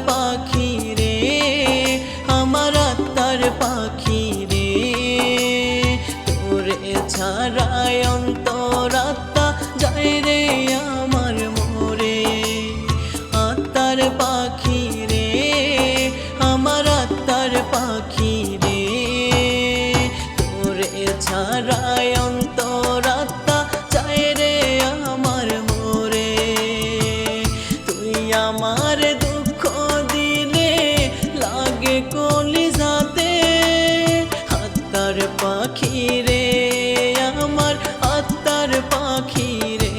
পাখি রে, আমার আত্মার পাখি রে, তোরে ছাড়ায় অন্তরাত্মা যায় রে আমার মোরে। আত্মার পাখি রে, আমার আত্মার পাখি রে, তোরে ছাড়ায় অন্তরাত্মা যায় রে আমার মোরে। তুই আমার দুঃখ দিলে লাগে কলিজাতে, আত্মার পাখি রে, আমার আত্মার পাখি রে,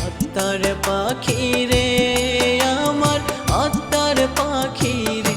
আত্মার পাখি রে, আমার আত্মার পাখি রে।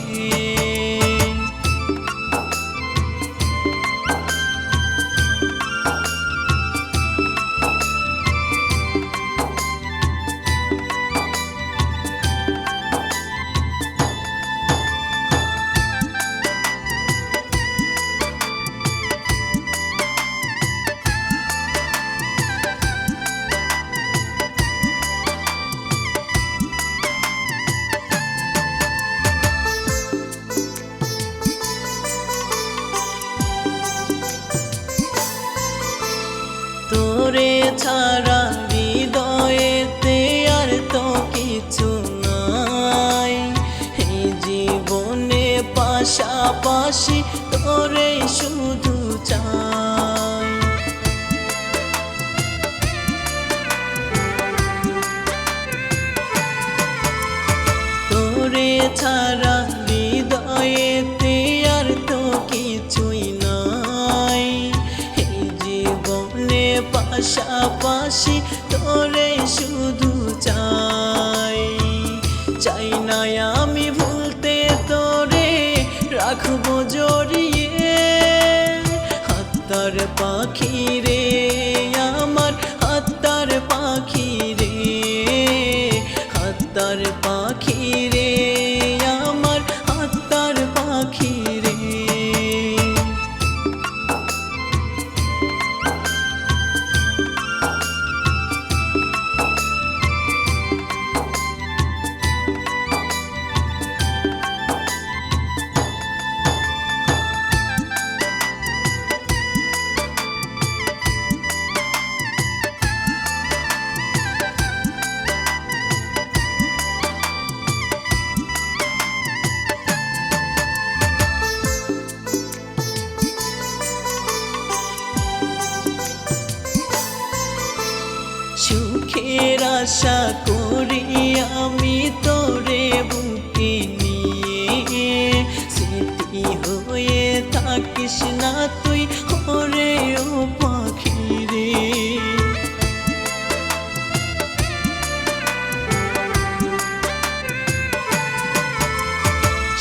তোরে ছাড়া হৃদয়েতে আর তো কিছু নাই, এই জীবনে পাশাপাশি তোরে শুধু চাই। তোরে ছাড়া হৃদয়েতে আর তো কিছুই নাই, এই জীবনে পাশাপাশি তোরে শুধু চাই। চাই না আমি ভুলতে তোরে, রাখবো জড়িয়ে, আত্মার পাখি রে, আমার আত্মার পাখি রে, আত্মার পাখি রে, আমার আত্মার পাখি রে। সুখের আশা করি আমি তোরে বুকে নিয়ে, স্মৃতি হয়ে থাকিস না তুই ওরে ও পাখি রে।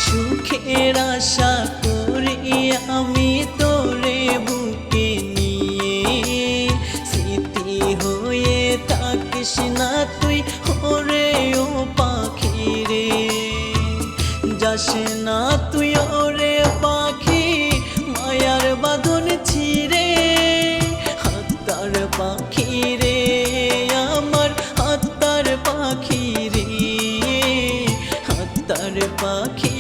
সুখের আশা করি আমি তোরে বুকে নিয়ে, স্মৃতি হয়ে থাকিস না তুই ওরে ও পাখি রে। যাস না তুই ওরে পাখি মায়ার বাঁধন ছিঁড়ে, আত্মার পাখি রে, আমার আত্মার পাখি রে, আত্মার পাখি